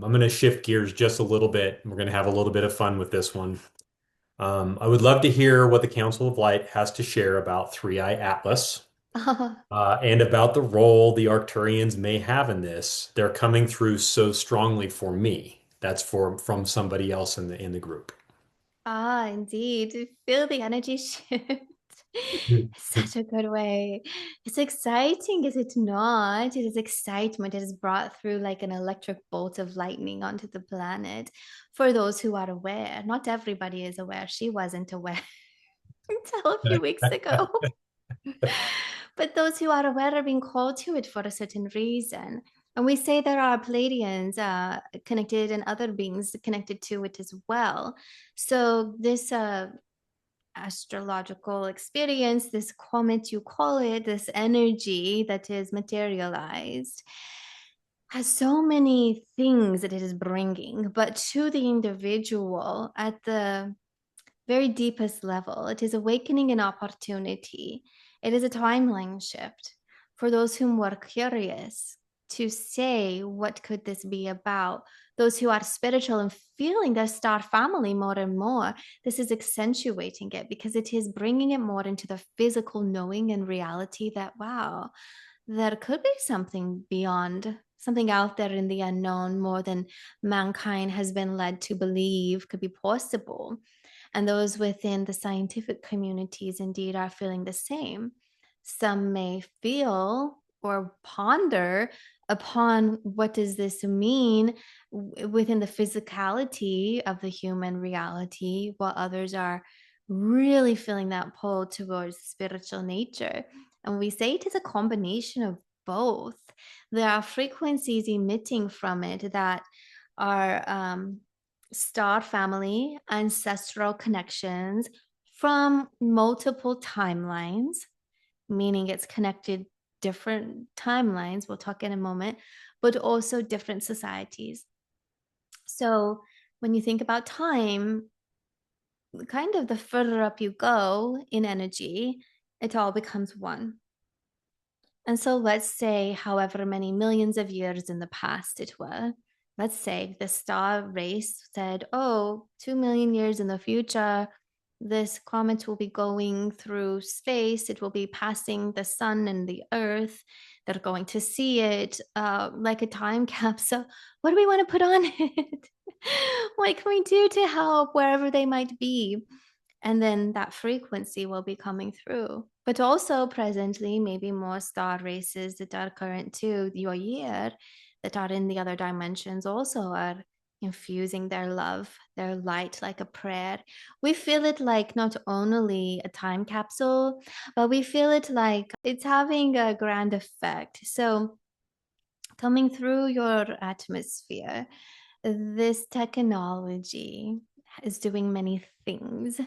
I'm going to shift gears just a little bit. We're going to have a little bit of fun with this one. I would love to hear what the Council of Light has to share about Three-Eye Atlas and about the role the Arcturians may have in this. They're coming through so strongly for me. That's from somebody else in the group. Indeed. To feel the energy shift. Such a good way. It's exciting, is it not? It is excitement. It is brought through like an electric bolt of lightning onto the planet for those who are aware. Not everybody is aware. She wasn't aware until a few weeks ago. But those who are aware are being called to it for a certain reason. And we say there are Pleiadians connected and other beings connected to it as well. So this astrological experience, this comet, you call it, this energy that is materialized, has so many things that it is bringing, but to the individual at the very deepest level, it is awakening an opportunity. It is a timeline shift for those whom were curious to say, what could this be about? Those who are spiritual and feeling their star family more and more, this is accentuating it because it is bringing it more into the physical knowing and reality that, wow, there could be something beyond, something out there in the unknown more than mankind has been led to believe could be possible. And those within the scientific communities indeed are feeling the same. Some may feel or ponder upon what does this mean within the physicality of the human reality, while others are really feeling that pull towards spiritual nature. And we say it is a combination of both. There are frequencies emitting from it that are star family, ancestral connections from multiple timelines, meaning it's connected different timelines. We'll talk in a moment, but also different societies. So when you think about time, kind of the further up you go in energy, it all becomes one. And so let's say, however many millions of years in the past it were, let's say the star race said, oh, 2 million years in the future, this comet will be going through space. It will be passing the sun and the earth. They're going to see it like a time capsule. What do we want to put on it? What can we do to help wherever they might be? And then that frequency will be coming through. But also presently, maybe more star races that are current to your year that are in the other dimensions also are infusing their love, their light like a prayer. We feel it like not only a time capsule, but we feel it like it's having a grand effect. So coming through your atmosphere, this technology is doing many things,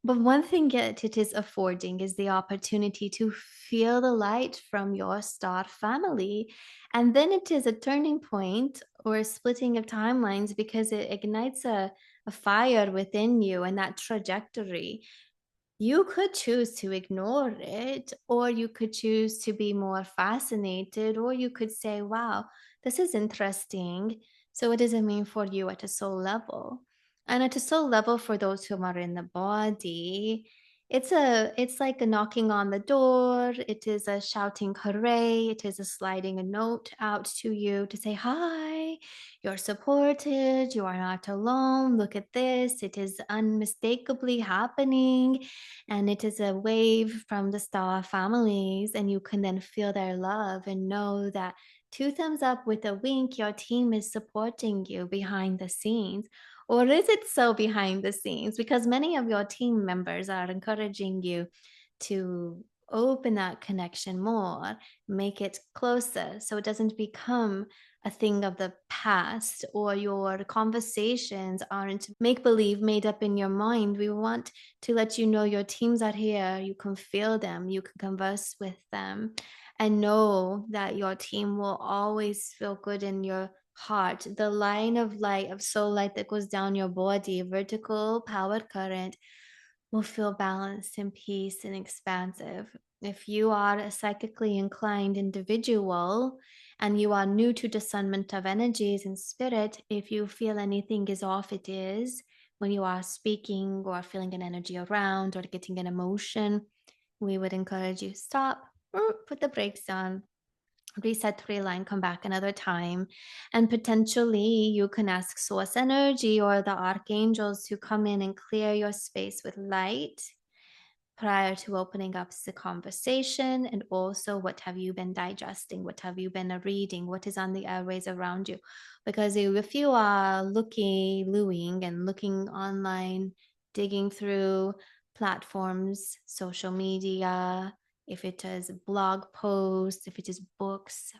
but one thing it is affording is the opportunity to feel the light from your star family. And then it is a turning point or a splitting of timelines because it ignites a fire within you and that trajectory. You could choose to ignore it, or you could choose to be more fascinated, or you could say, wow, this is interesting. So, what does it mean for you at a soul level? And at a soul level, for those who are in the body, it's like a knocking on the door, it is a shouting hooray, it is a sliding a note out to you to say, hi, you're supported, you are not alone, look at this, it is unmistakably happening, and it is a wave from the star families, and you can then feel their love and know that two thumbs up with a wink, your team is supporting you behind the scenes. Or is it so behind the scenes? Because many of your team members are encouraging you to open that connection more, make it closer so it doesn't become a thing of the past, or your conversations aren't make believe made up in your mind. We want to let you know your teams are here. You can feel them, you can converse with them, and know that your team will always feel good in your heart. The line of light, of soul light that goes down your body, vertical power current, will feel balanced and peace and expansive. If you are a psychically inclined individual and you are new to discernment of energies and spirit, if you feel anything is off, it is when you are speaking or feeling an energy around or getting an emotion, we would encourage you stop, put the brakes on, reset, realign, come back another time. And potentially you can ask source energy or the archangels to come in and clear your space with light prior to opening up the conversation. And also, what have you been digesting? What have you been reading? What is on the airways around you? Because if you are looking and looking online, digging through platforms, social media, if it is blog posts, if it is books,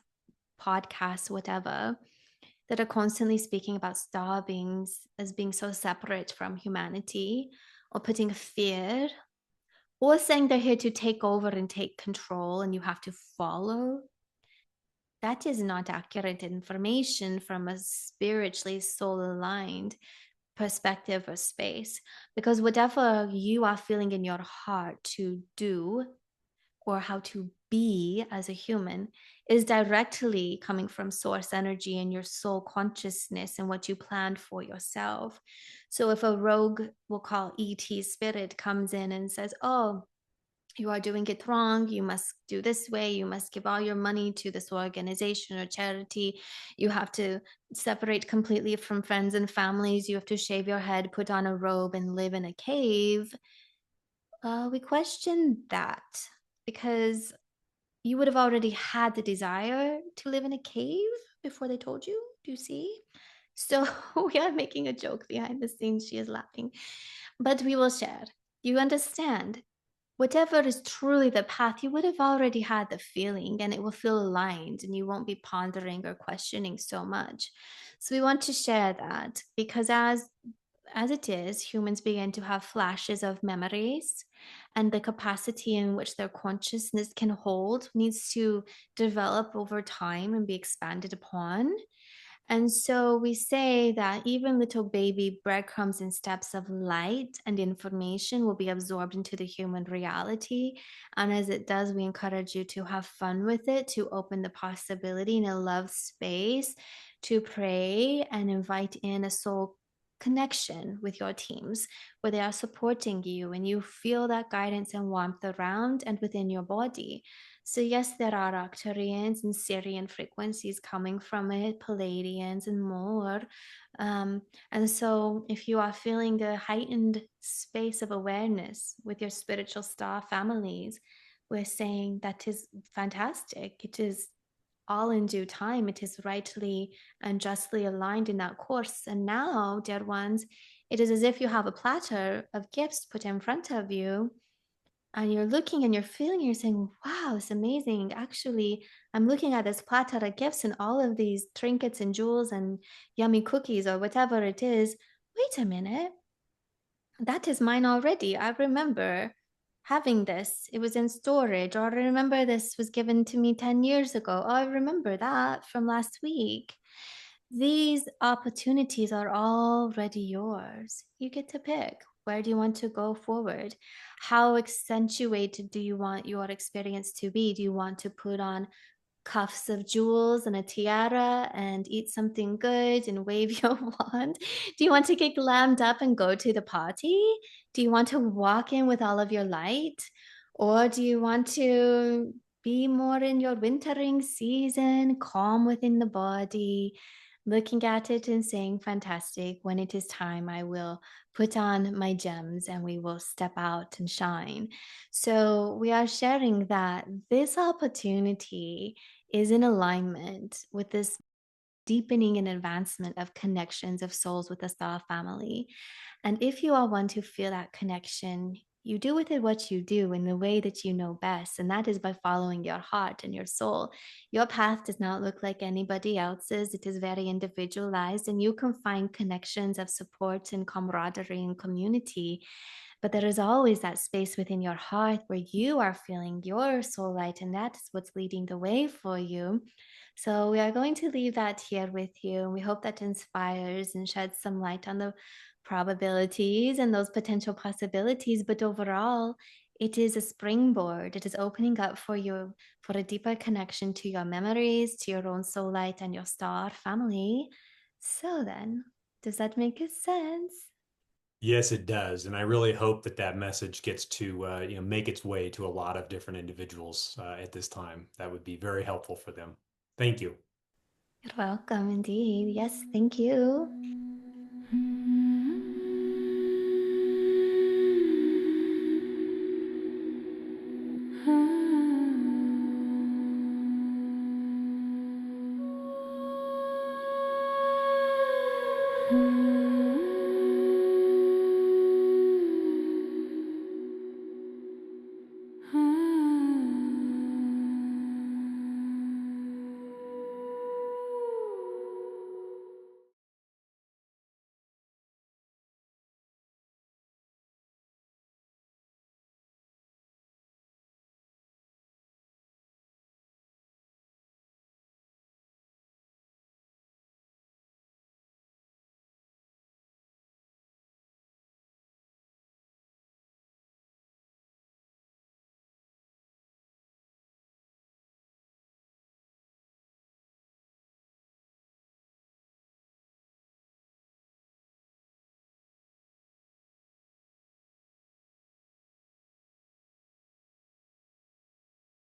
podcasts, whatever, that are constantly speaking about star beings as being so separate from humanity, or putting fear, or saying they're here to take over and take control and you have to follow, that is not accurate information from a spiritually soul aligned perspective or space. Because whatever you are feeling in your heart to do or how to be as a human is directly coming from source energy and your soul consciousness and what you planned for yourself. So if a rogue, we'll call ET spirit, comes in and says, oh, you are doing it wrong, you must do this way, you must give all your money to this organization or charity, you have to separate completely from friends and families, you have to shave your head, put on a robe, and live in a cave, we question that, because you would have already had the desire to live in a cave before they told you. Do you see? So we are making a joke behind the scenes. She is laughing, but we will share. You understand? Whatever is truly the path, you would have already had the feeling and it will feel aligned and you won't be pondering or questioning so much. So we want to share that because as it is, humans begin to have flashes of memories, and the capacity in which their consciousness can hold needs to develop over time and be expanded upon. And so we say that even little baby breadcrumbs and steps of light and information will be absorbed into the human reality. And as it does, we encourage you to have fun with it, to open the possibility in a love space, to pray and invite in a soul connection with your teams where they are supporting you and you feel that guidance and warmth around and within your body. So yes, there are Arcturians and Sirian frequencies coming from it, Pleiadians and more. And so if you are feeling a heightened space of awareness with your spiritual star families, we're saying that is fantastic. It is all in due time. It is rightly and justly aligned in that course. And now, dear ones, it is as if you have a platter of gifts put in front of you and you're looking and you're feeling, you're saying, wow, it's amazing. Actually, I'm looking at this platter of gifts and all of these trinkets and jewels and yummy cookies or whatever it is. Wait a minute. That is mine already. I remember having this. It was in storage, or I remember this was given to me 10 years ago. Oh, I remember that from last week. These opportunities are already yours. You get to pick. Where do you want to go forward? How accentuated do you want your experience to be? Do you want to put on cuffs of jewels and a tiara and eat something good and wave your wand? Do you want to get glammed up and go to the party? Do you want to walk in with all of your light? Or do you want to be more in your wintering season, calm within the body, looking at it and saying, fantastic, when it is time, I will put on my gems and we will step out and shine. So we are sharing that this opportunity is in alignment with this deepening and advancement of connections of souls with the star family. And if you all want to feel that connection, you do with it what you do in the way that you know best, and that is by following your heart and your soul. Your path does not look like anybody else's. It is very individualized, and you can find connections of support and camaraderie and community. But there is always that space within your heart where you are feeling your soul light, and that's what's leading the way for you. So we are going to leave that here with you. We hope that inspires and sheds some light on the probabilities and those potential possibilities. But overall, It is a springboard. It is opening up for you for a deeper connection to your memories, to your own soul light and your star family. So then, does that make sense? Yes, it does, and I really hope that that message gets to make its way to a lot of different individuals at this time. That would be very helpful for them. Thank you. You're welcome indeed. Yes, thank you.